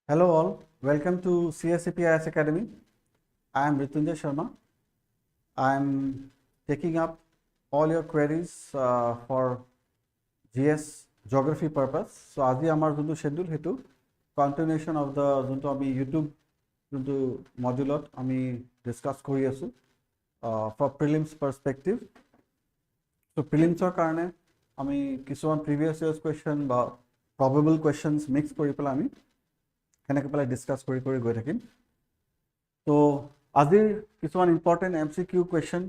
Hello all, welcome to Csap Ias Academy. I am Ritunjay Sharma. I am taking up all your queries for GS geography purpose. So, আজি আমাৰ যোনটো schedule হেতু continuation of the যোনটো আমি YouTube যোনটো মডিউলত আমি discuss কৰি আছো for prelims perspective. So, prelims কাৰণে আমি কিছুমান previous years question বা probable questions mix কৰি পেলাই আমি কেনেকৈ পেলাই ডিসকাস কৰি গৈ থাকিম তো আজিৰ কিছুমান ইম্পৰ্টেন্ট MCQ question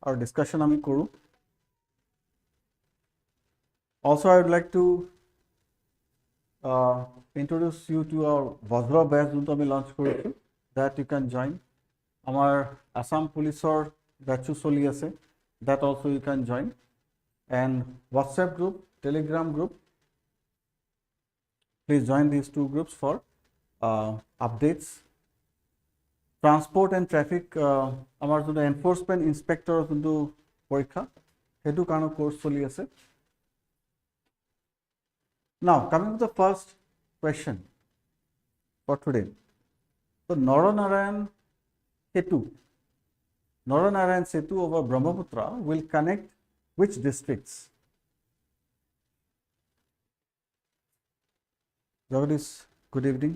আৰু ডিসকাশন আমি কৰো also I would like to introduce you to our VAJRA batch যোনটো আমি লঞ্চ কৰিছো that you can join আমাৰ Assam পুলিচৰ batch চলি আছে that also you can join and WhatsApp group Telegram group please join these two groups for updates transport and traffic amar jono enforcement inspector jono porikha hetu kano course choli ase now coming to the first question for today so Naranarayan setu over Brahmaputra will connect which districts? Jagadish, good evening.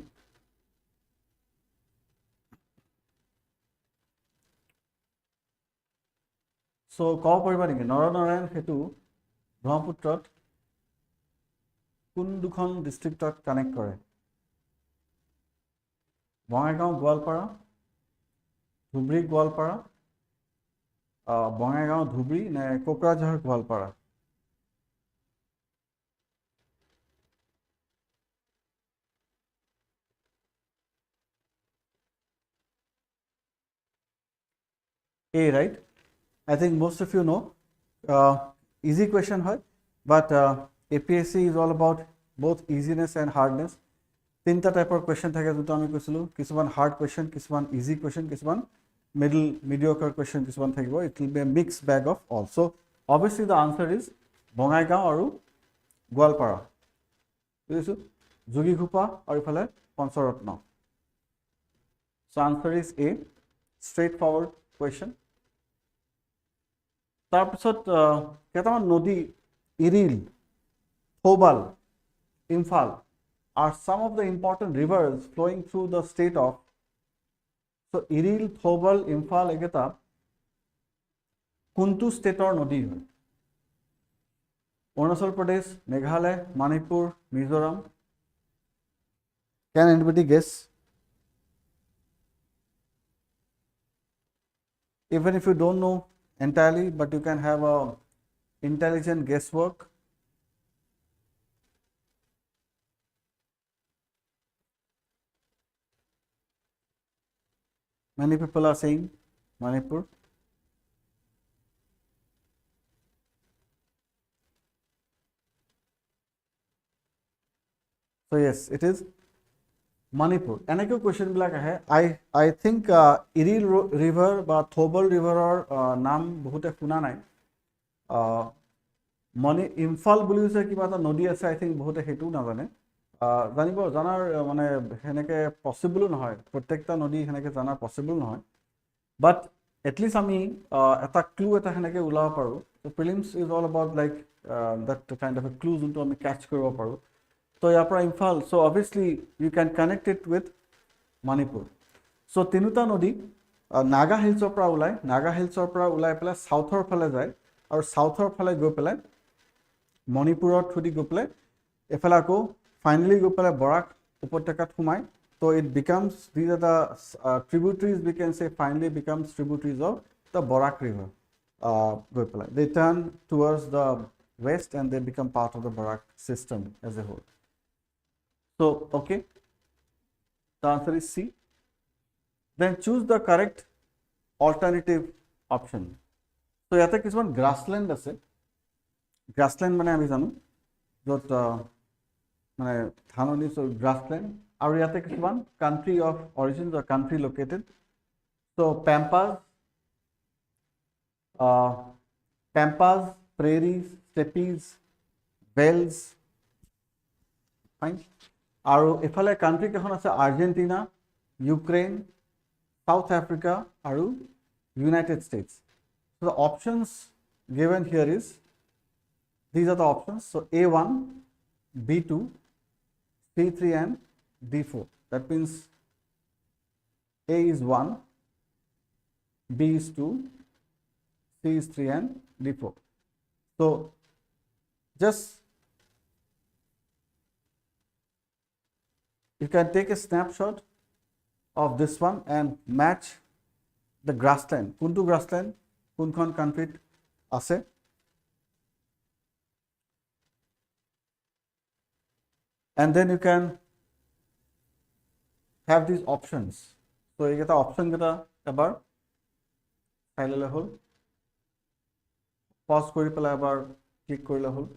So, কব পাৰিবা নেকি নৰনাৰায়ণ সেতু ব্ৰহ্মপুত্ৰত কোন দুখন ডিস্ট্ৰিক্টত connect কৰে বঙাইগাঁও গোৱালপাৰা ধুবৰী গোৱালপাৰা বঙাইগাঁও ধুবৰী নে Kokrajhar Goalpara A, right? I think most of you know. Easy question, but APSC is all about both easiness and hardness. Tinta type of question thake joto ami koisilu kisuman hard question kisuman easy question kisuman mediocre question kisuman thakibo it will be a mixed bag of all so obviously the answer is Bongaigaon aru Gwalpara bujisu Jogighupa aru ifale Pancharatna so answer is A straightforward question তাৰপিছত কেটামান নদী Iril Thoubal Imphal are some of the important rivers flowing through the state of so Iril Thoubal Imphal একেটা কোনটো ষ্টেটৰ নদী হয় Arunachal Pradesh Meghalaya Manipur Mizoram can anybody guess even if you don't know entirely but you can have a intelligent guesswork many people are saying Manipur so yes it is Manipur eneko question bilak ahe I think Iril river ba Thobal river or naam bahute shuna nai mani Imphal buli hoise kiba ta nodi ase I think bahute hetu na jane janibo janar mane heneke possible no hoy prottekta nodi heneke janar possible no hoy but at least ami eta clue eta heneke ulaba paru so prelims is all about like that kind of a clue junto ami catch koribo paru so yapra Imphal so obviously you can connect it with Manipur so tinuta nodi Naga Hills opra ulai pela south or phale jay aru south or phale go pela Manipur or thudi go pela efala ko finally go pela Barak upotyaka khumai so it becomes these are the tributaries we can say finally becomes tributaries of the Barak river go pela they turn towards the west and they become part of the Barak system as a whole so okay the answer is C then choose the correct alternative option so yate kisuman grassland ase grassland mane ami janu jot mane thanoni so grassland aru yate kisuman country of origin or country located so pampas prairies steppes bells fine আৰু এফালে country কেইখন আছে Argentina, Ukraine, south Africa আৰু United states. So the options given here is, these are the options. So A1, B2, C3 and D4. That means A is 1, B is 2, C is 3 and D4. So just you can take a snapshot of this one and match the grassland. Kuntu grassland, kunkhon country ase. And then you can have these options. So you get the option geta ebar sailele hol, pause kori pela ebar click korile hol.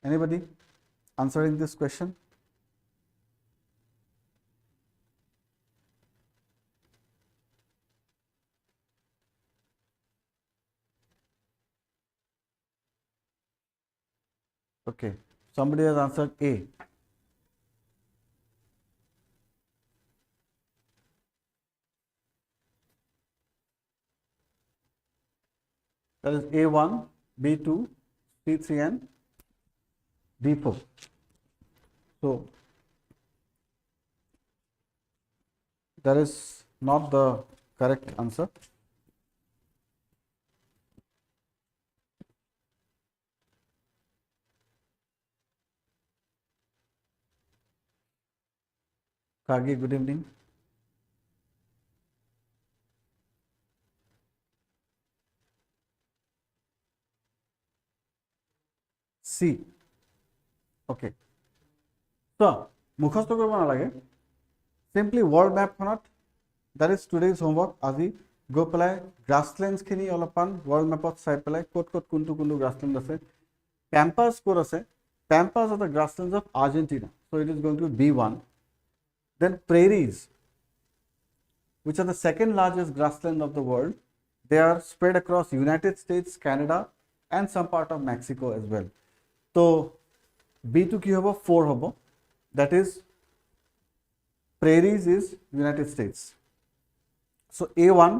Anybody answering this question? Okay, somebody has answered A. That is A1, B2, C3 and D4. So that is not the correct answer. Kagi, good evening. C. Okay. So, মুখস্থ কৰিব নালাগে, simply world map খনত, that is today's homework. আজি গৈ পেলাই grasslands খিনি অলপমান world map ত চাই পেলাই ক'ত ক'ত কোনটো কোনটো grassland আছে, pampas ক'ত আছে, pampas are the grasslands of Argentina, so it is going to be B1. Then prairies, which are the second largest grassland of the world, they are spread across United States, Canada and some part of Mexico as well. So B2 কি হবো 4 হবো, that is prairies is United States. So A1,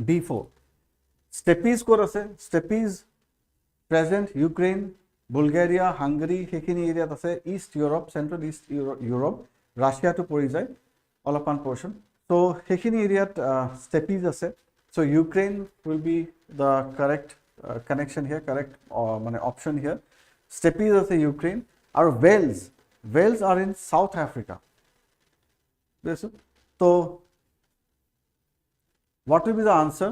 B4. Steppes ক'ত আছে, steppes present Ukraine, Bulgaria, Hungary, সেইখিনি এৰিয়াত আছে, East Europe, Central East Europe, Russia to পৰি যায় অলপমান portion. So সেইখিনি এৰিয়াত steppes আছে. So Ukraine will be the correct connection here, correct মানে option here. Steppes আছে Ukraine আৰু Wales are in South Africa. So what will be the answer?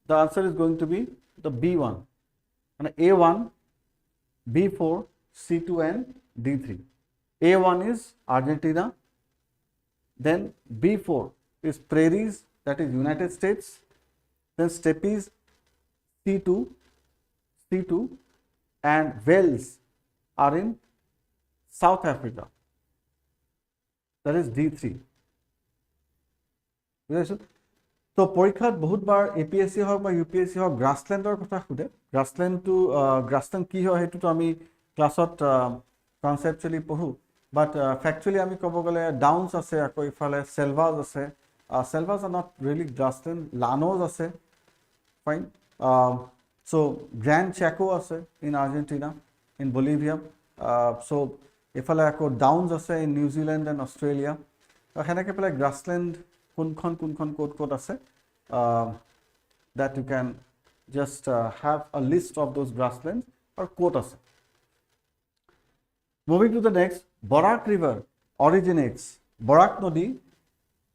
The answer is going to be the B1. And A1, B4, C2 and D3. A1 is Argentina. Then B4 is prairies, that is United States. Then steppes C2 and Wales are in South Africa. That is D3. So পৰীক্ষাত বহুতবাৰ APSC হওক বা UPSC হওক গ্ৰাছলেণ্ডৰ কথা সোধে। Grassland কি হয় সেইটোতো আমি ক্লাছত কনচেপচুৱেলি পঢ়োঁ, বাট ফেক্টুৱেলি আমি ক'ব গ'লে ডাউনছ আছে, আকৌ ইফালে চেলভাজ আছে। চেলভাজ are not really grassland, llanos আছে, fine. So Grand Chaco আছে in Argentina, in Bolivia. So ইফালে আকৌ ডাউনছ আছে in New Zealand and Australia. সেনেকৈ পেলাই গ্ৰাছলেণ্ড কোনখন ক'ত আছে, that you can just have a list of those grasslands or ক'ত আছে. Moving to the next, Barak River originates. Barak নদী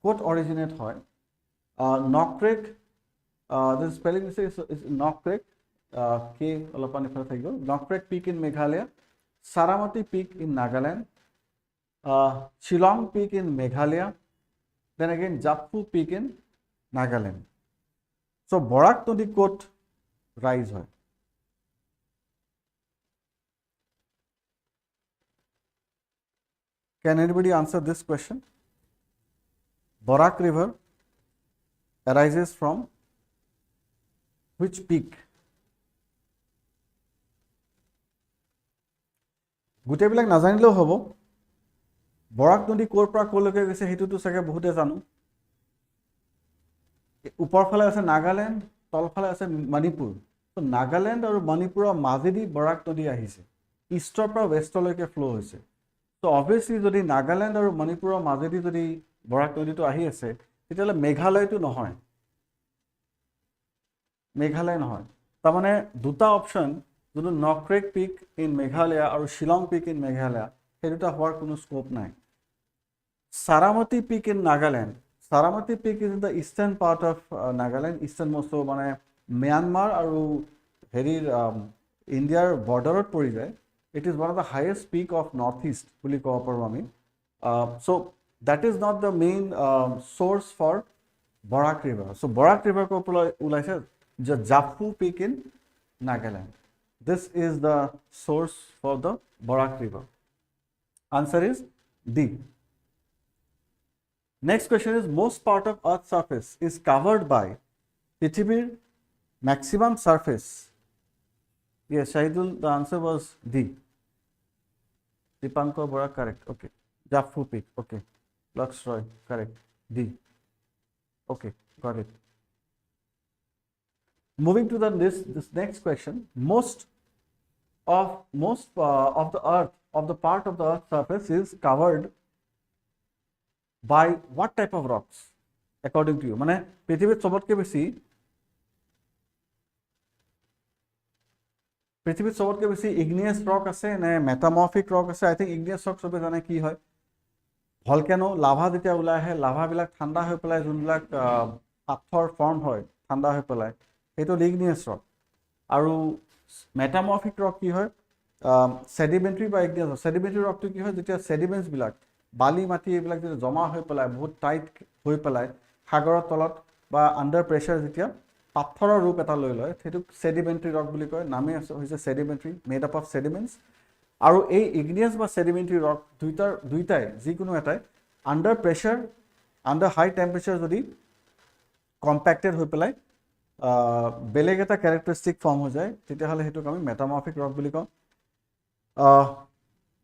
ক'ত originate হয়? Knock Creek, the spelling is Knock Creek, K অলপমান ইফালে থাকি গ'ল. Knock Creek Peak in Meghalaya, Saramati Peak in Nagaland, Shillong Peak in Meghalaya, then again Japfu Peak in Nagaland. So Barak নদী ক'ত rise হয়? Can anybody answer this question? Barak River arises from which peak? গোটেইবিলাক নাজানিলেও হ'ব বৰাক নদী ক'ৰ পৰা ক'লৈকে গৈছে সেইটোতো চাগে বহুতে জানো ওপৰ ফালে আছে নাগালেণ্ড তল ফালে আছে মণিপুৰ তো নাগালেণ্ড আৰু মণিপুৰৰ মাজেদি বৰাক নদী আহিছে ইষ্টৰ পৰা ৱেষ্টলৈকে ফ্লো হৈছে তো অবভিয়াছলি যদি নাগালেণ্ড আৰু মণিপুৰৰ মাজেদি যদি বৰাক নদীটো আহি আছে তেতিয়াহ'লে মেঘালয়টো নহয় মেঘালয় নহয় তাৰমানে দুটা অপশ্যন যোনটো নক্ৰেক পিক ইন মেঘালয়া আৰু শিলং পিক ইন মেঘালয়া সেই দুটা হোৱাৰ কোনো স্কোপ নাই Saramati peak in Nagaland Saramati peak is in the eastern part of Nagaland easternmost মানে ম্যানমাৰ আৰু হেৰিৰ ইণ্ডিয়াৰ বৰ্ডাৰত পৰি যায় it is one of the highest peak of north east বুলি ক'ব পাৰোঁ আমি চ' that is not the main source for Barak River. So Barak River ko ulaise the Japfu peak in Nagaland. This is the source for the Barak River. Answer is D. Next question is most part of Earth's surface is covered by Prithibir maximum surface. Yes, Shahidul, the answer was D. Dipankar Barak, correct. Okay. Japfu peak. Okay. Lux Roy, correct. D. Okay, got it. Moving to this next question, most of the Earth, of the part of the Earth's surface is covered by what type of rocks, according to you? মানে পৃথিবীত সবতকে বেশি igneous rock আছে নে metamorphic rock আছে? I think igneous rock সবে জানে কি হয় ভলকেনো লাভা যেতিয়া ওলাই আহে লাভাবিলাক ঠাণ্ডা হৈ পেলাই যোনবিলাক পাথৰ ফৰ্ম হয় ঠাণ্ডা হৈ পেলাই সেইটো ইগনিয়াছ ৰক আৰু মেটামৰ্ফিক ৰক কি হয় সেডিমেন্টাৰী বা ইগনিয়াছ সেডিমেন্টাৰী ৰকটো কি হয় যেতিয়া সেডিমেন্টছবিলাক বালি মাটি এইবিলাক যেতিয়া জমা হৈ পেলাই বহুত টাইট হৈ পেলাই সাগৰৰ তলত বা আণ্ডাৰ প্ৰেছাৰ যেতিয়া পাথৰৰ ৰূপ এটা লৈ লয় সেইটো সেডিমেন্টাৰী ৰক বুলি কয় নামেই হৈছে sedimentary made up of sediments আৰু এই ইগনিয়াছ বা সেডিমেন্টাৰী ৰক দুইটাই যিকোনো এটাই under pressure under high temperature যদি কম্পেক্টেড হৈ পেলাই বেলেগ এটা ক্যাৰেক্টাৰিষ্টিক ফৰ্ম হৈ যায় তেতিয়াহ'লে সেইটোক আমি মেটামৰ্ফিক ৰক বুলি কওঁ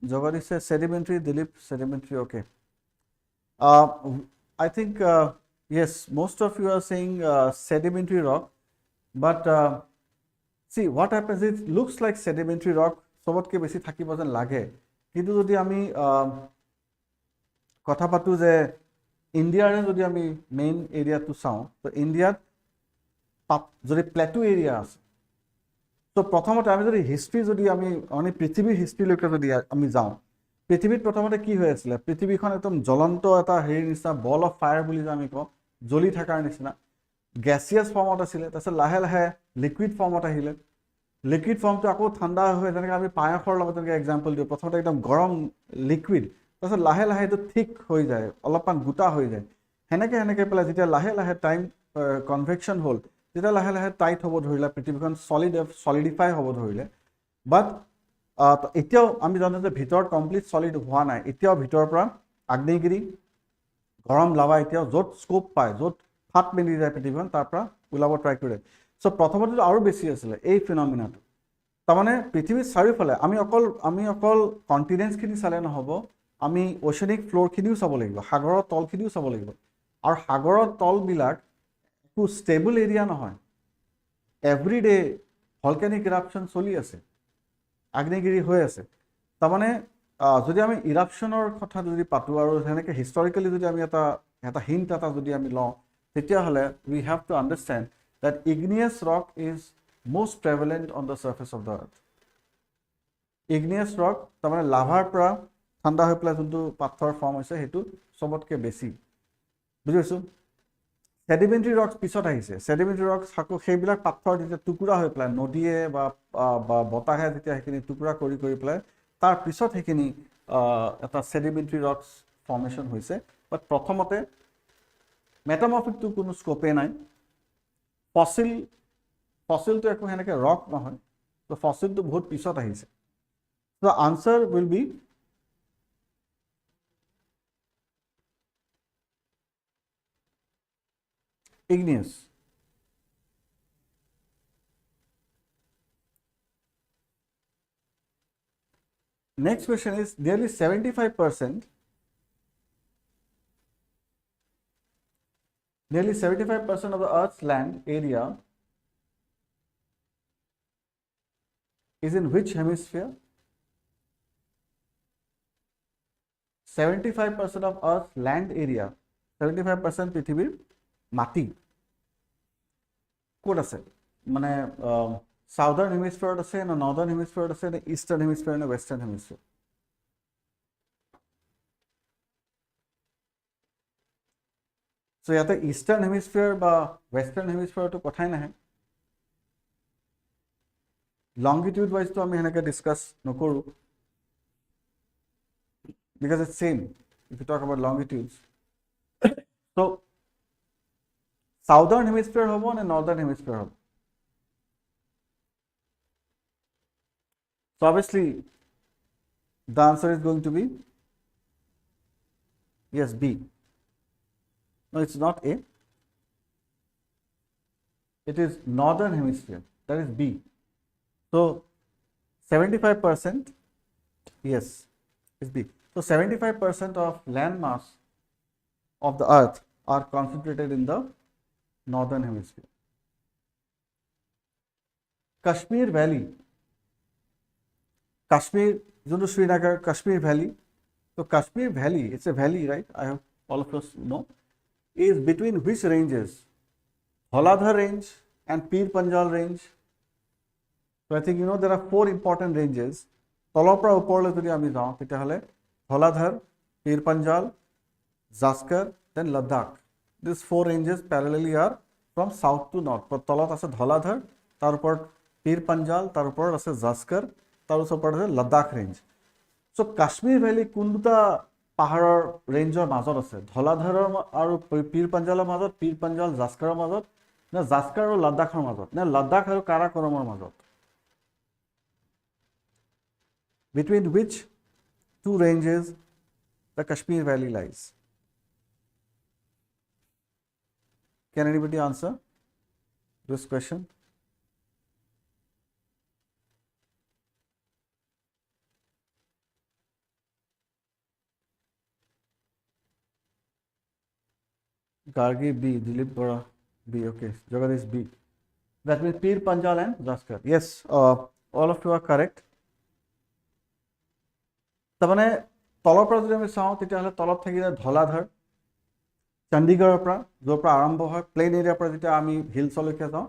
জগদীশ সেডিমেন্টাৰী দিলীপ সেডিমেন্টাৰী ওকে I think yes most of you are saying sedimentary rock but see what happens it looks like sedimentary rock সবতকে বেশি থাকিব যেন লাগে কিন্তু যদি আমি কথা পাতো যে ইন্ডিয়াৰ যদি আমি মেইন এৰিয়াটো চাওঁ তো ইন্ডিয়াত যদি প্লেটো এৰিয়া আছে তো প্ৰথমতে আমি যদি হিষ্ট্ৰী যদি আমি মানে পৃথিৱীৰ হিষ্ট্ৰীলৈকে যদি আমি যাওঁ পৃথিৱীত প্ৰথমতে কি হৈ আছিল পৃথিৱীখন একদম জ্বলন্ত এটা হেৰিৰ নিচিনা বল অফ ফায়াৰ বুলি যে আমি কওঁ জ্বলি থকাৰ নিচিনা গ্যাছিয়াছ ফৰ্মত আছিল তাৰপিছত লাহে লাহে লিকুইড ফৰ্মত আহিলে লিকুইড ফৰ্মটো আকৌ ঠাণ্ডা হৈ যেনেকৈ আমি পায়সৰ লগত যেনেকৈ এক্সাম্পল দিওঁ প্ৰথমতে একদম গৰম লিকুইড তাৰপিছত লাহে লাহে এইটো থিক হৈ যায় অলপমান গোটা হৈ যায় সেনেকৈ পেলাই যেতিয়া লাহে লাহে টাইম কনভেকশ্যন হ'ল যেতিয়া লাহে লাহে টাইট হ'ব ধৰিলে পৃথিৱীখন সলিডিফাই হ'ব ধৰিলে বাট এতিয়াও আমি জানো যে ভিতৰত কমপ্লিট সলিড হোৱা নাই এতিয়াও ভিতৰৰ পৰা আগ্নেয়গিৰি গৰম লাভা এতিয়াও য'ত স্কোপ পায় য'ত ফাট মেলি যায় পৃথিৱীখন তাৰ পৰা ওলাব ট্ৰাই কৰে সো প্ৰথমতে আৰু বেছি আছিল এই ফিনমিনাটো তাৰমানে পৃথিৱীৰ চাৰিওফালে আমি অকল কণ্টিনেণ্টছখিনি চালে নহ'ব আমি ওশেনিক ফ্ল'ৰখিনিও চাব লাগিব সাগৰৰ তলখিনিও চাব লাগিব আৰু সাগৰৰ তলবিলাক একো ষ্টেবল এৰিয়া নহয় এভৰিডে ভলকেনিক ইৰাপশ্যন চলি আছে আগ্নেয়গিৰি হৈ আছে তাৰমানে যদি আমি ইৰাপশ্যনৰ কথা যদি পাতোঁ আৰু সেনেকৈ হিষ্টৰিকেলি যদি আমি এটা হিণ্ট এটা যদি আমি লওঁ তেতিয়াহ'লে we have to understand that igneous rock is most prevalent on the surface of the earth. Igneous rock, তাৰমানে লাভাৰ পৰা ঠাণ্ডা হৈ পেলাই যোনটো পাথৰ ফৰ্ম হৈছে সেইটো সবতকৈ বেছি বুজিছো সেডিমেন্টাৰী ৰক্স পিছত আহিছে সেডিমেন্টাৰী ৰক্স সেইবিলাক পাথৰ যেতিয়া টুকুৰা হৈ পেলাই নদীয়ে বা বতাহে যেতিয়া সেইখিনি টুকুৰা কৰি পেলাই তাৰ পিছত সেইখিনি এটা সেডিমেন্টাৰী ৰক্স ফৰ্মেশ্যন হৈছে বাট প্ৰথমতে মেটামৰ্ফিকটো কোনো স্কোপে নাই ফসিলটো একো সেনেকৈ ৰক নহয় তো ফসিলটো বহুত পিছত আহিছে তো answer will be igneous. Next question is nearly 75%. Nearly 75% of the Earth's land area is in which hemisphere? 75% of Earth's land area, 75% পৃথিৱীৰ মাটি ক'ত আছে? মানে সাউথাৰ্ণ হেমিস্ফিয়াৰত আছে না নৰ্দাৰ্ণ হেমিস্ফিয়াৰত আছে না ইষ্টাৰ্ণ হেমিস্ফিয়াৰ না ৱেষ্টাৰ্ণ হেমিস্ফিয়াৰ? সো ইয়াতে ইষ্টাৰ্ণ হেমিস্ফিয়াৰ বা ৱেষ্টাৰ্ণ হেমিস্ফিয়াৰটো কথাই নাহে। লংগিটিউড ৱাইজটো আমি হেনেকে ডিসকাস নকৰো, because it's same if you talk about longitudes. So southern hemisphere hobo na northern hemisphere hobo? So obviously the answer is going to be yes, B. No, it's not A. It is northern hemisphere, that is B. So 75%, yes, is B. So 75% of land mass of the earth are concentrated in the northern hemisphere. Kashmir Valley, Kashmir, Srinagar, Kashmir Valley. So Kashmir Valley, it's a valley, right? I hope all of us know. Is between which ranges? Dhauladhar range and Pir Panjal range. So I think you know there are 4 important ranges. তলৰ পৰা ওপৰলৈ যদি আমি যাওঁ তেতিয়াহ'লে Dhauladhar, Pir Panjal, Zaskar, then Ladakh. These 4 ranges parallelly are from south to north. তলত আছে Dhauladhar, তাৰ ওপৰত Pir Panjal, তাৰ ওপৰত আছে Zaskar, তাৰ ওপৰত আছে Ladakh range. So Kashmir Valley কোনটা পাহাৰৰ ৰেঞ্জৰ মাজত আছে? Dhauladhaৰৰ আৰু Pir Panjaলৰ মাজত, Pir Panjal Zaskaৰৰ মাজত, না Zaskar আৰু Ladakhৰ মাজত, না Ladakh আৰু Karakoramৰ মাজত? Between which 2 ranges the Kashmir Valley lies? Can anybody answer this question? Gargi B, Dilip Bora B, okay, Jagadish B. That means Pir Panjal and Zaskar. Yes, all of you are correct. তাৰমানে তলৰ পৰা যদি আমি চাওঁ তেতিয়াহ'লে তলত থাকিলে Dhauladhar, চণ্ডীগড়ৰ পৰা য'ৰ পৰা আৰম্ভ হয় প্লেইন এৰিয়াৰ পৰা যেতিয়া আমি হিলছলৈকে যাওঁ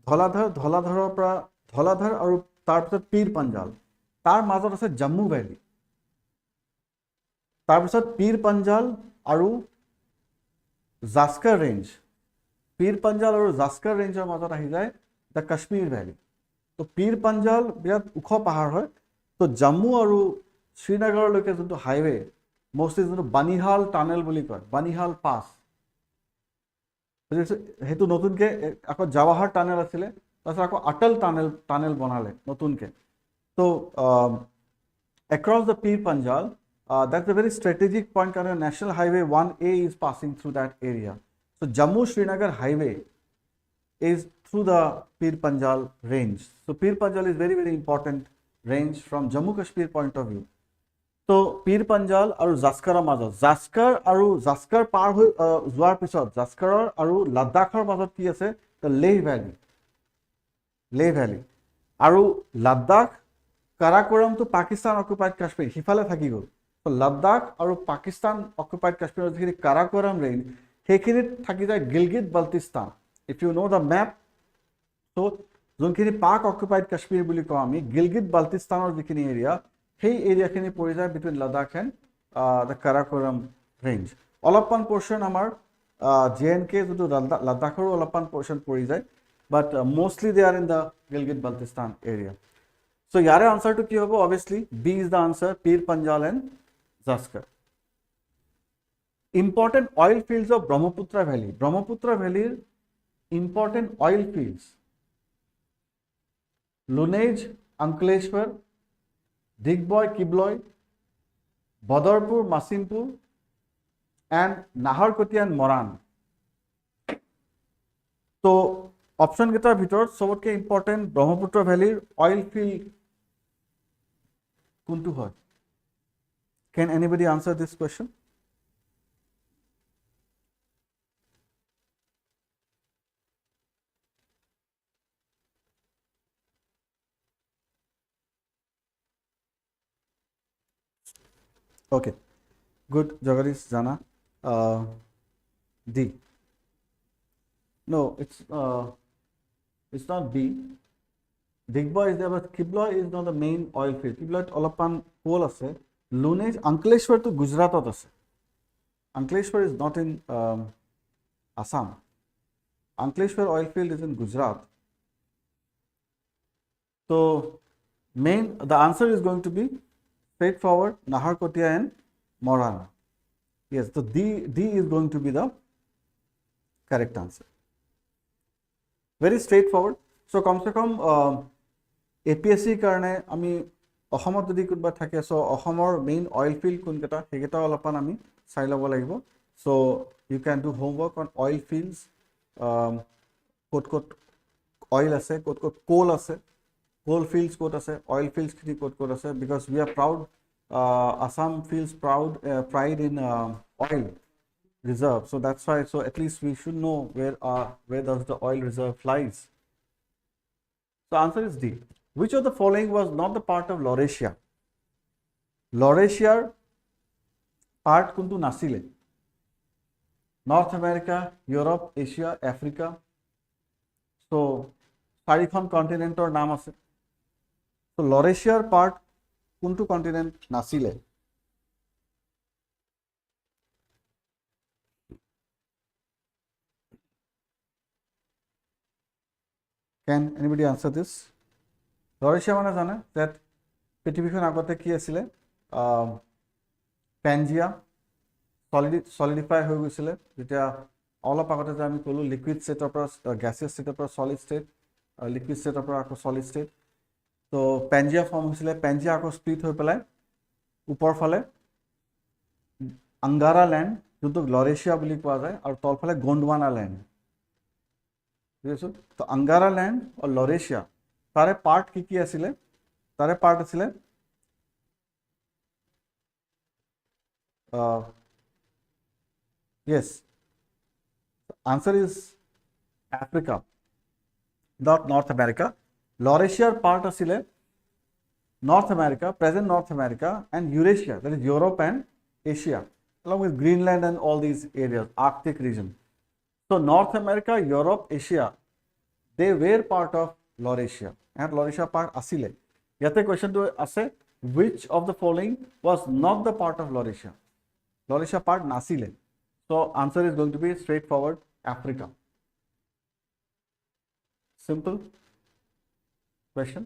Dhauladhaৰৰ পৰা Dhauladhar আৰু তাৰপিছত Pir Panjal, তাৰ মাজত আছে জম্মু ভেলী, তাৰপিছত Pir Panjal আৰু Zaskar ৰেঞ্জ, Pir Panjal আৰু Zaskar ৰেঞ্জৰ মাজত আহি যায় দ্য কাশ্মীৰ ভেলী। তো Pir Panjal বিৰাট ওখ পাহাৰ হয়। তো জম্মু আৰু শ্ৰীনগৰলৈকে যোনটো হাইৱে মোষ্টলি যোনটো বানিহাল টানেল বুলি কয়, বানিহাল পাছ, সেইটো নতুনকৈ আকৌ জৱাহৰ টানেল আছিলে, তাৰপিছত আকৌ অটল টানেল বনালে নতুনকৈ। তো across the Pir Panjal, that's a very strategic point because National Highway 1A is passing through that area. So Jammu Srinagar highway is through the Pir Panjal range. So Pir Panjal is very, very important range from Jammu Kashmir point of view. So Pir Panjal আৰু Zaskaৰৰ মাজত, Zaskar পাৰ হৈ যোৱাৰ পিছত Zaskaৰৰ আৰু লাডাখৰ মাজত কি আছে? The Leh Valley আৰু লাডাখ কাৰাকোৰামটো পাকিস্তান অকুপাইড কাশ্মীৰ সিফালে থাকি গ'ল। তো লাডাখ আৰু পাকিস্তান অকুপাইড কাশ্মীৰৰ যিখিনি কাৰাকোৰাম ৰেঞ্জ সেইখিনিত থাকি যায় Gilgit Baltistan. If you know the map, তো যোনখিনি পাক অকুপাইড কাশ্মীৰ বুলি কওঁ আমি, গিলগিট বাল্টিস্তানৰ যিখিনি এৰিয়া সেই এৰিয়াখিনি পৰি যায় between Ladakh and the Karakoram range. অলপমান পৰ্চন আমাৰ JNK যোনটো লাডাখৰো অলপমান পৰ্চন পৰি যায়, but mostly they are in the Gilgit Baltistan area. So ইয়াৰে আনসাৰটো কি হ'ব? Obviously B is the answer, Pir Panjal and Zaskar. Important oil fields of Brahmaputra Valley. Brahmaputra Valley important oil fields: Lunaj, Ankleshwar, Digboy, Kibloy, Badarpur, Masimpur, and Naharkoti and Moran. তো option কেইটাৰ ভিতৰত সবতকৈ important Brahmaputra ভ্যালিৰ oil field কোনটো হয়? Can anybody answer this question? Okay, good. Jagadish, Jana. D. No, it's not B. Digboy is there, but Kibloy is not the main oil field. Kibloy olapan coal ase. Lunage, Ankleshwar to Gujarat ase. Ankleshwar is not in Assam. Ankleshwar oil field is in Gujarat. So the answer is going to be straightforward, Naharkotia and Morana. Yes, so D is going to be the correct answer. Very straightforward. So come se come APSC karone ami অসমত যদি কোনবা থাকে so অসমৰ main oil field কোনকেটা হেগেটা অলপমান আমি চাই লব লাগিব so you can do homework on oil fields quote quote oil আছে কোট কোট কোল আছে coal fields quote ase oil fields kiti quote ase because we are proud Assam feels pride in oil reserve, so that's why, so at least we should know where does the oil reserve lies. So answer is D. Which of the following was not the part of Laurasia? Laurasia part kuntu nasile? North America, Europe, Asia, Africa. So চাৰিখন কন্টিনেন্টৰ নাম আছে তো লৰেশিয়াৰ part কোনটো continent নাছিলে Can anybody answer this? লৰেশিয়া মানে জানে that পৃথিৱীখন আগতে কি আছিলে পেনজিয়া সলিডিফাই হৈ গৈছিলে যেতিয়া অলপ আগতে যে আমি কলো লিকুইড ষ্টেটৰ পৰা গ্যাসিয়াছ ষ্টেটৰ পৰা সলিড ষ্টেট লিকুইড ষ্টেটৰ পৰা আকৌ সলিড ষ্টেট তো পেনজিয়া ফৰ্ম হৈছিলে পেনজিয়া আকৌ স্প্লিট হৈ পেলাই ওপৰ ফালে আংগাৰা ল্যান্ড যোনটো লৰেশিয়া বুলি কোৱা যায় আৰু তলফালে গোণ্ডৱানা ল্যান্ড বুজিছো তো আংগাৰা ল্যান্ড আৰু লৰেশিয়া তাৰে পাৰ্ট কি আছিলে তাৰে পাৰ্ট আছিলে yes answer is Africa, not North America. Laurasia part asile North America, present North America, and Eurasia, that is Europe and Asia, along with Greenland and all these areas, Arctic region. So North America, Europe, Asia, they were part of Laurasia, and Laurasia part asile. Yate question to ase, which of the following was not the part of Laurasia? Laurasia part nasile. So answer is going to be straightforward, Africa. Simple question.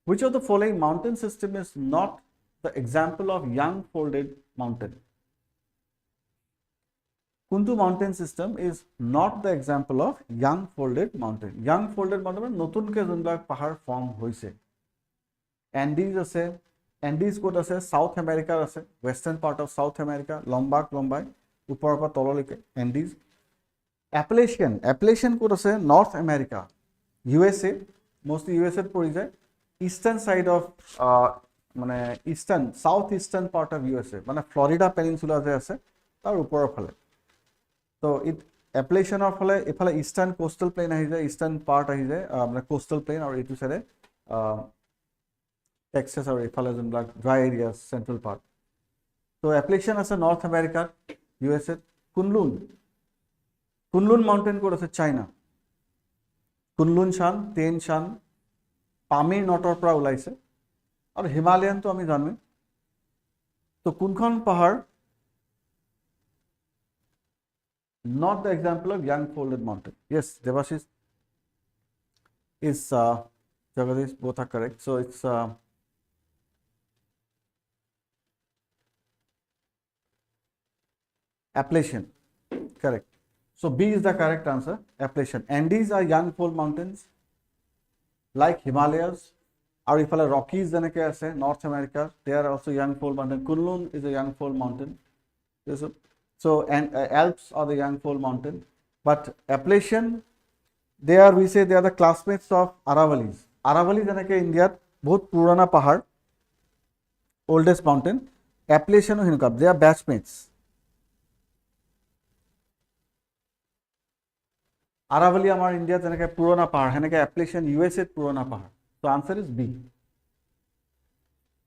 Which of the following mountain system is not the example of young folded mountain? Kuntu mountain system is not the example of young folded mountain. Young folded mountain notun ke junlak pahar form hoise. Andes ase, Andes code ase, South America ase, western part of South America, lombai upor pa tololike Andes. Appalachian code ase North America, USA, mostly USA pori jay, eastern side of southeastern part of USA, mane Florida peninsula je ase tar upor phale. So it Appalachian or phale ephale eastern coastal plain ahi jay, eastern part ahi jay, mane coastal plain or etu side Texas or ephale junlak dry areas, central part. So Appalachian ase North America, USA. Kunlun mountain code ase China. Kunlun Shan, Tien Shan, Pamir Notor pra ulaise. Aur Himalayan to ami janme. So kunkhon pahar not the example of young folded mountain. Yes, Devashish is Jagadish, both are correct. So it's Appalachian, correct. So B is the correct answer, Appalachian. Andes are young fold mountains like Himalayas, or if a Rockies jeneke ase North America, they are also young fold mountain. Kunlun is a young fold mountain. So and Alps are the young fold mountain, but Appalachian they are, we say, they are the classmates of Aravalis. Aravalis যেনেকে ইণ্ডিয়াত বহুত পুৰণা পাহাৰ, oldest mountain, Appalachian সেনেকুৱা, they are batchmates. Aravali আমাৰ ইণ্ডিয়াত যেনেকে পুৰণা পাহাৰ, সেনেকে Appalachian USA পুৰণা পাহাৰ. So answer is B.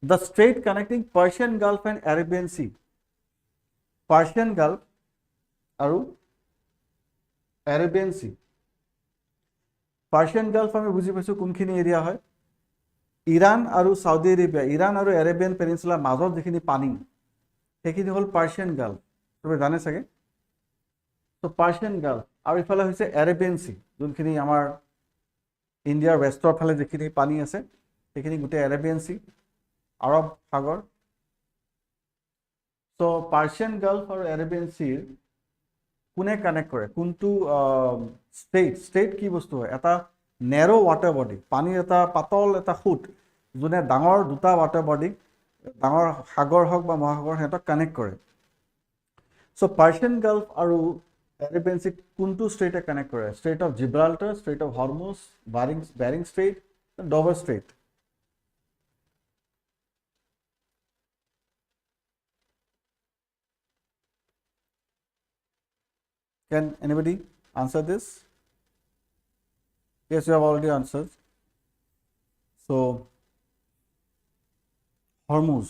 The strait connecting Persian Gulf and Arabian Sea. Persian Gulf আৰু Arabian Sea. Persian Gulf আমি বুজি পাইছো কোনখিনি এৰিয়া হয়? ইৰাণ আৰু সাউদি আৰবিয়া, ইৰাণ আৰু এৰেবিয়ান পেনিনচুলাৰ মাজত যিখিনি পানী, সেইখিনি হ'ল পাৰ্চিয়ান গাল্ফ. তুমি জানে চাগে? তো পাৰ্চিয়ান গাল্ফ আৰু ইফালে হৈছে এৰেবিয়ান সি, যোনখিনি আমাৰ ইণ্ডিয়াৰ ৱেষ্টৰ ফালে যিখিনি পানী আছে সেইখিনি গোটেই এৰেবিয়ান সি, আৰব সাগৰ. তো পাৰ্চিয়ান গাল্ফ আৰু এৰেবিয়ান সিৰ কোনে কানেক্ট কৰে? কোনটো ষ্টেট কি বস্তু হয়? এটা নেৰো ৱাটাৰ বডি, পানীৰ এটা পাতল এটা ফুট, যোনে ডাঙৰ দুটা ৱাটাৰ বডি, ডাঙৰ সাগৰ হওক বা মহাসাগৰ, সিহঁতক কানেক্ট কৰে. চ' পাৰ্চিয়ান গাল্ফ আৰু এৰেবিয়ান সি কোনটো ষ্ট্ৰেইটে কানেক্ট কৰে? Strait of Gibraltar, strait of Hormuz, Bering strait, Dover strait. Can anybody answer this? Yes, you have already answered. So, Hormuz.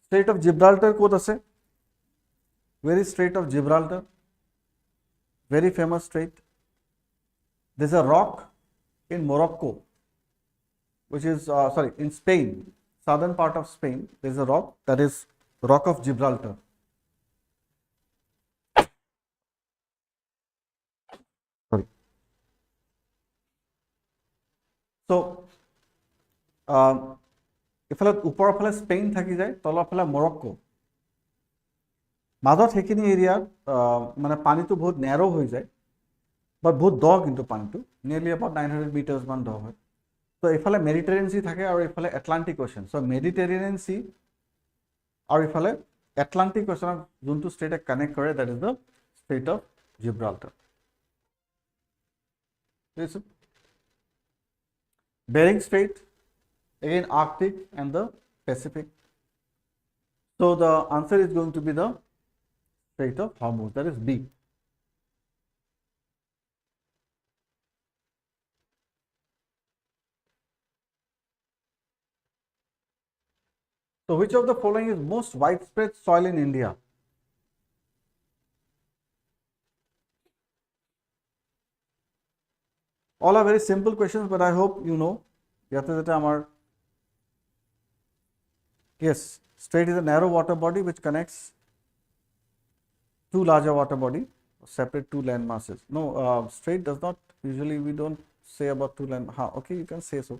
Strait of Gibraltar ক'ত আছে? Where is Strait of Gibraltar? Very famous strait. There's a rock in Morocco, which is, in Spain, southern part of Spain. There's a rock, that is Rock of Gibraltar. Sorry. So, ইফালে ওপৰৰ ফালে Spain থাকি যায়, তলৰ ফালে মৰক্কো, মাজত সেইখিনি এৰিয়াত মানে পানীটো বহুত নেৰো হৈ যায়, বাট বহুত দ, কিন্তু পানীটো নিয়েৰলি এবাউট 900 মিটাৰ্ছ মান দ হয়. তো এইফালে মেডিটেৰিয়ান সি থাকে আৰু এইফালে Atlantic ocean. So' Mediterranean sea আৰু ইফালে এটলাণ্টিক অ'চেনক যোনটো ষ্টেটে কানেক্ট কৰে, that is the strait of Gibraltar. Bering strait, again Arctic and the Pacific. So the answer is going to be the Strait of Hormuz, that is B. So which of the following is most widespread soil in India? All are very simple questions, but I hope you know. Yes, strait is a narrow water body which connects two larger water body, separate two land masses. No, strait does not, usually we don't say about two land. Okay, you can say so.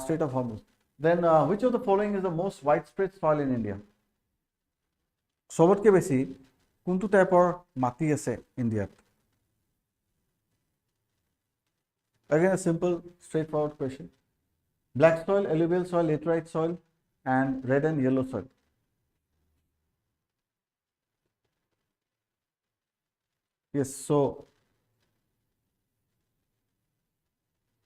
Strait of Hormuz. Then which of the following is the most widespread soil in India? Sobotke beshi kuntu typor mati ase India? Again, a simple, straightforward question. Black soil, alluvial soil, laterite soil, and red and yellow soil. Yes, so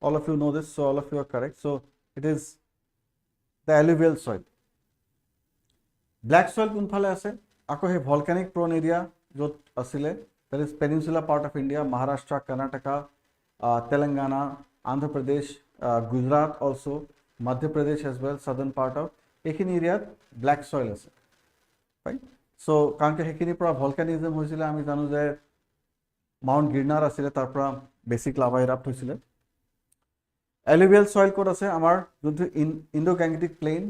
all of you know this, so all of you are correct. So it is the alluvial soil. Black soil kunphale ase? Ako he volcanic prone area jot asile, that is peninsular part of India, Maharashtra, Karnataka, Telangana, Andhra Pradesh, Gujarat also, Madhya Pradesh as well, southern part of এইখিনি এৰিয়াত Blake soil আছে, right? চ' কাৰণ কি সেইখিনিৰ পৰা ভলকানিজম হৈছিলে, আমি জানো যে মাউণ্ট গিৰ্নাৰ আছিলে, তাৰ পৰা বেছিক লাভা ইৰাপ্ট হৈছিলে. এলুভিয়েল সইল ক'ত আছে? আমাৰ যোনটো ইণ্ডো গেংগেটিক প্লেইন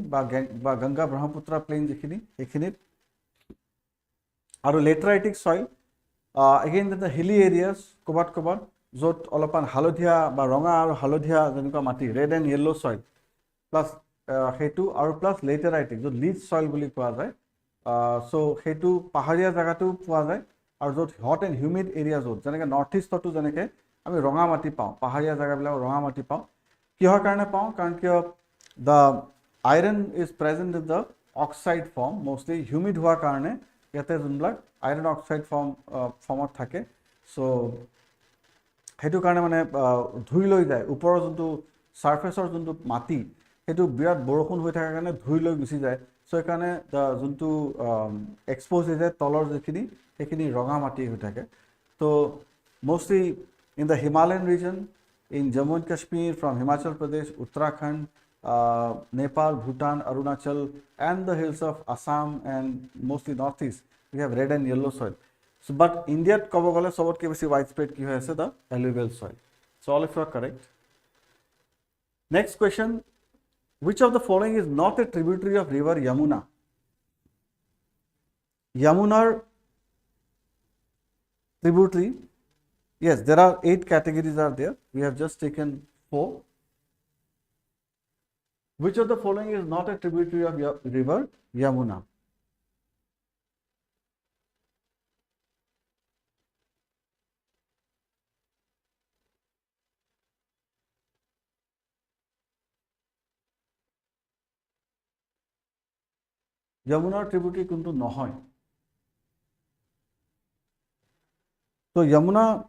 বা গংগা ব্ৰহ্মপুত্ৰ প্লেইন যিখিনি, সেইখিনিত. আৰু lateritic soil again the hilly areas, ক'ৰবাত য'ত অলপমান হালধীয়া বা ৰঙা আৰু হালধীয়া যেনেকুৱা মাটি, red and yellow' soil, plus সেইটো আৰু প্লাছ লেটাৰাইটিক য'ত লিচ সইল বুলি কোৱা যায়. চ' সেইটো পাহাৰীয়া জেগাটো পোৱা যায়. আৰু য'ত হট এণ্ড হিউমিড এৰিয়া, য'ত যেনেকৈ নৰ্থ ইষ্টতো যেনেকৈ আমি ৰঙা মাটি পাওঁ, পাহাৰীয়া জেগাবিলাক ৰঙা মাটি পাওঁ. কিহৰ কাৰণে পাওঁ? কাৰণ কিয় the iron is present in the oxide form, mostly humid হোৱাৰ কাৰণে ইয়াতে যোনবিলাক আইৰণ অক্সাইড ফৰ্মত থাকে সো হেতু কাৰণে মানে ধুই লৈ যায় ওপৰৰ যোনটো সাৰফেসৰ যোনটো মাটি হেতু বিৰাট বৰষুণ হৈ থাকাৰ কাৰণে ধুই লৈ গুচি যায় সো এই কাৰণে যোনটো এক্সপোজ হৈ যায় তলৰ যিখিনি সেইখিনি ৰঙা মাটি হৈ থাকে তো mostly in the Himalayan region in Jammu and Kashmir, from Himachal Pradesh, Uttarakhand, Nepal, Bhutan, Arunachal, and the hills of Assam and mostly northeast, we have red and yellow soil. So, but India, kobogale sobot ke besi widespread ki hoye ase the alluvial soil. So, all of you are correct. Next question: which of the following is not a tributary of river Yamuna? Yamuna tributary. Yes, there are 8 categories are there. We have just taken 4. Which of the following is not a tributary of river Yamuna? Yamuna tributary kuntu nohoy. So Yamuna,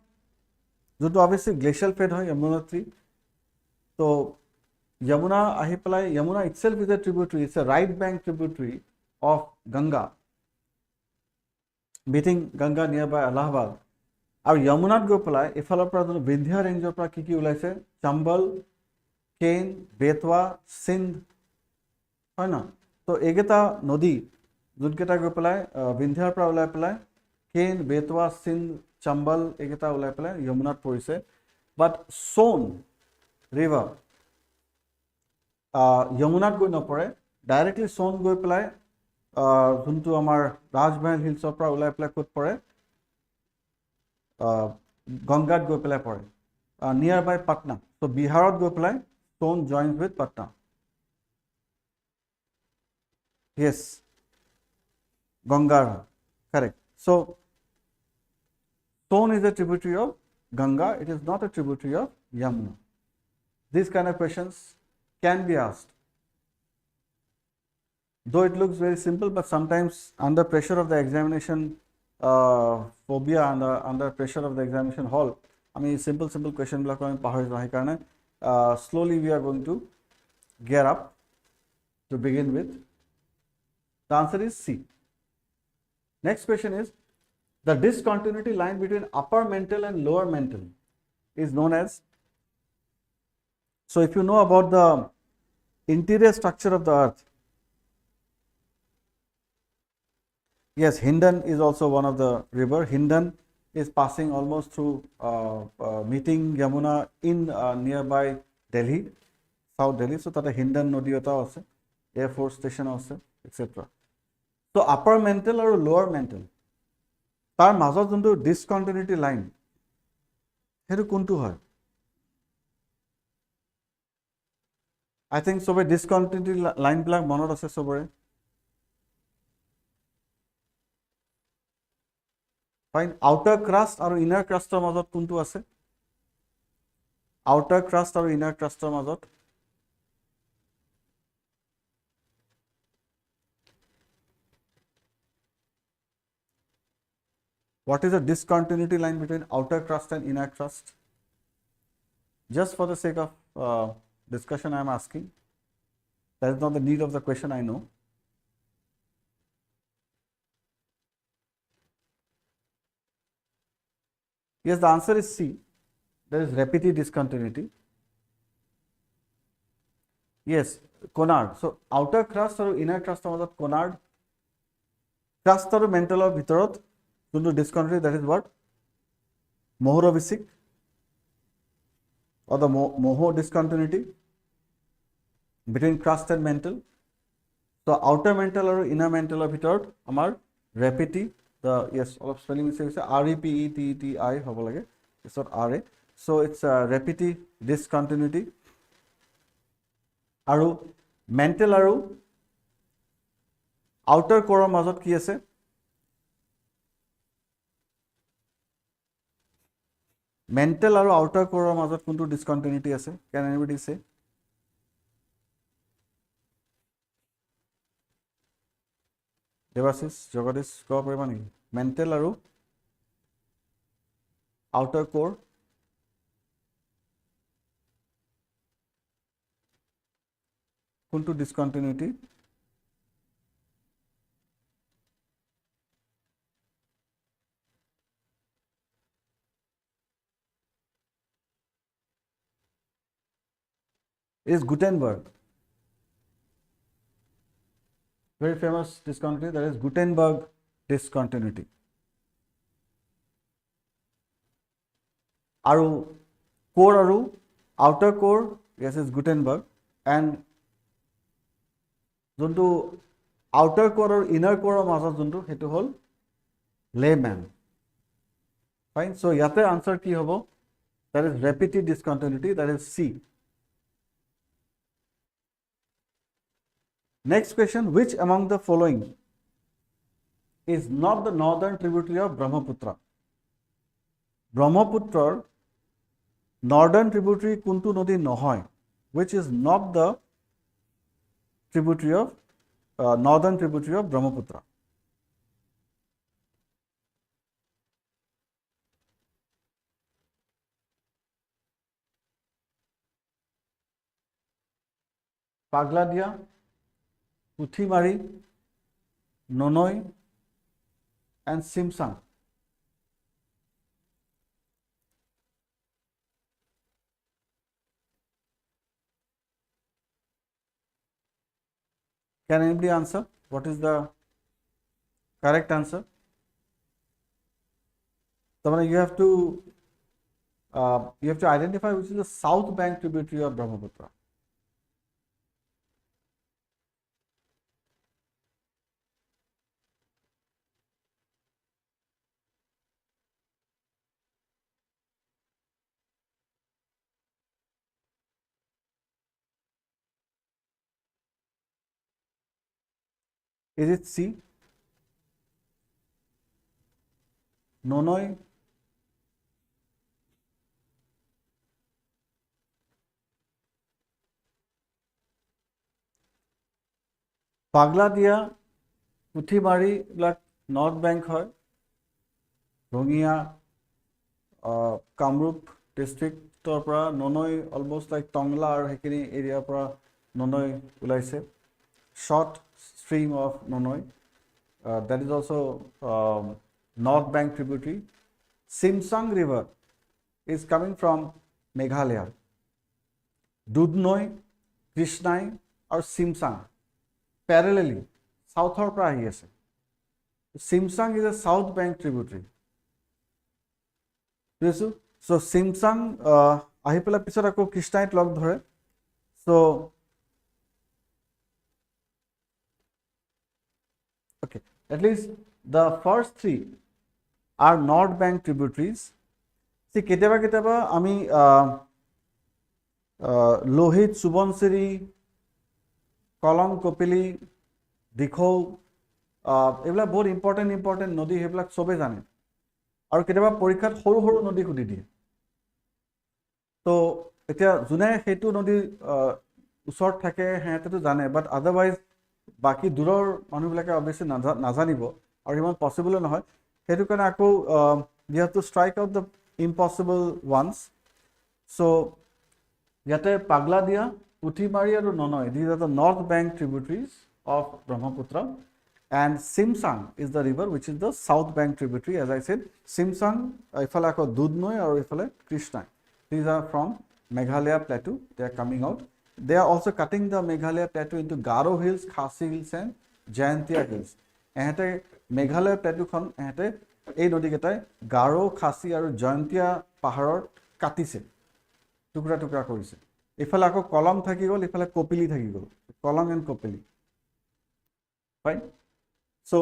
যোনটো obviously glacial fed হয় Yamunotri. So Yamuna ahi pelai, Yamuna itself is a tributary. It's a right bank tributary of Ganga, meeting Ganga nearby Allahabad. আৰু Yamunat গৈ পেলাই এফালৰ পৰা যোনটো বিন্ধ্যা ৰেঞ্জৰ পৰা কি ওলাইছে চম্বল কেন বেতৱা সিন্ধ হয় না তো এইকেইটা নদী যোনকেইটা গৈ পেলাই বিন্ধ্যাৰ পৰা ওলাই পেলাই কেন বেতৱা সিন্ধ চম্বল এইকেইটা ওলাই পেলাই যমুনাত পৰিছে বাট সোন ৰিভাৰ যমুনাত গৈ নপৰে ডাইৰেক্টলি সোন গৈ পেলাই যোনটো আমাৰ ৰাজমহল হিলছৰ পৰা ওলাই পেলাই ক'ত পৰে গংগাত গৈ পেলাই পৰে নিয়াৰ বাই পাটনা তো বিহাৰত গৈ পেলাই Son joins with Patna yes Gangar correct so Son is a tributary of Ganga it is not a tributary of Yamuna these kind of questions can be asked though it looks very simple but sometimes under pressure of the examination phobia under pressure of the examination hall I mean simple question block slowly we are going to gear up to begin with. The answer is C. Next question is the discontinuity line between upper mantle and lower mantle is known as. So if you know about the interior structure of the earth, yes, Hindan is also one of the river. Hindan is passing almost through meeting Yamuna in nearby Delhi, South Delhi. So that Hindan Nodi ota ase, Air Force Station ase, etc. So upper mantle or lower mantle, tar mazot jonto discontinuity line, hetu kuntu hoy? I think sobe discontinuity line bilak monot ase sobore. Fine. Outer crust or inner crust mazot kuntu ase? Outer crust or inner crust mazot? What is the discontinuity line between outer crust and inner crust? Just for the sake of discussion, I am asking. That is not the need of the question, I know. Yes, the answer is C. There is rapid discontinuity. Yes, conard. So outer crust or inner crust of conard. Crust or mantle of bhitorot. Discontinuity, that is what? Mohorovisic or the Moho discontinuity between crust and mantle. So outer mantle or inner mantle of bhitorot amar rapidity. The yes, all of spelling mistakes REPETETI hobo lage. It's not RA. So it's rapidity discontinuity. Aru mantle aru outer core mazot ki ase? Mantle or outer core mazot kuntu discontinuity ase? Can anybody say? Devasis, Jagadish, go paribani. Mental aru outer core. Kuntu discontinuity. Is Gutenberg. Very famous discontinuity, that is Gutenberg discontinuity. Aru core aru outer core, yes, is Gutenberg, and juntu outer core or inner core mazot juntu hetu hol layman. Fine. So yate answer ki hobo? That is repeated discontinuity, that is C. Next question, which among the following is not the northern tributary of Brahmaputra? Brahmaputra northern tributary kuntu nodi nohoy, which is not the tributary of northern tributary of Brahmaputra. Pagladia, Puthimari, Nonoi, and Simsang. Can anybody answer? What is the correct answer? So you have to identify which is the south bank tributary of Brahmaputra. Is it C? Nonoi? Pagladia, Puthimari, like North Bank hoy. Rongia, Kamrup district torpra, Nonoi almost like Tongla or Hekini area pra Nonoi ulaise. Short stream of Nonoi. That is also North Bank tributary. Simsang River is coming from Meghalaya. Dudhnoi, Krishnai, or Simsang parallelly south or pra ase. Simsang is a south bank tributary. So Simsang ahi pela pisot ako Krishnait log dhore. So okay, at least the first three are north bank tributaries. See, keteba ami Lohit, Subansiri, Kolong, Kopili, Dikho, এগুলা বহুত important নদী, সেইবিলাক চবেই জানে আৰু কেতিয়াবা পৰীক্ষাত সৰু সৰু নদী সুধি দিয়ে। তো এতিয়া যোনে সেইটো নদীৰ ওচৰত থাকে সিহঁতেতো জানে, বাট আদাৰৱাইজ বাকী দূৰৰ মানুহবিলাকে অবভিয়াছলি নাজানিব আৰু ইমান পচিবলো নহয়। সেইটো কাৰণে আকৌ we have to strike out the impossible ones. So ইয়াতে Pagladia, Puthimari আৰু Nonoi, these are the north bank tributaries of Brahmaputra. And Simsang is the river which is the south bank tributary. As I said, Simsang, ifale ako Dudhnoi or ifale Krishnai. These are from Meghalaya plateau. They are coming out. They are also cutting the Meghalaya plateau into Garo Hills, Khasi Hills, and Jayantia Hills. Ehte Meghalaya plateau khon ehte ei nodi ketai Garo, Khasi aru Jayantia paharor katise. Tukra tukra korise. Ifale ako Kolong thaki gol, ifale Kopili thaki gol. Kolong and Kopili. Fine. So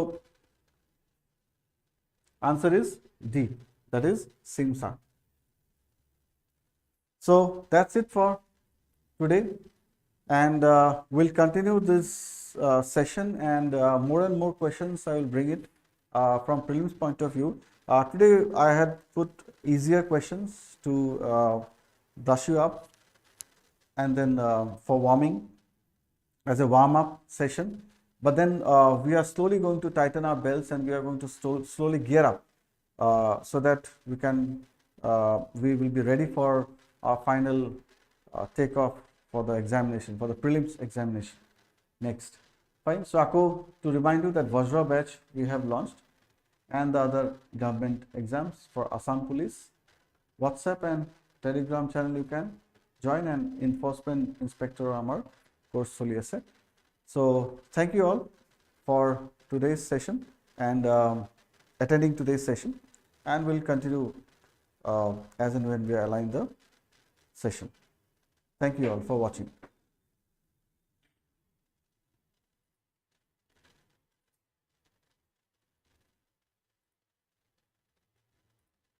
answer is D, that is Simsang. So that's it for today, and we'll continue this session, and more questions I will bring it from prelims point of view. Today I had put easier questions to brush you up, and then for warming as a warm-up session. But then we are slowly going to tighten our belts, and we are going to slowly gear up so that we will be ready for our final takeoff for the examination, for the prelims examination next. Fine. So Ako, to remind you that VAJRA batch we have launched, and the other government exams for Assam Police, WhatsApp and Telegram channel you can join, and enforcement inspector our course fully asset. So thank you all for today's session and attending today's session, and we'll continue as and when we align the session. Thank you all for watching.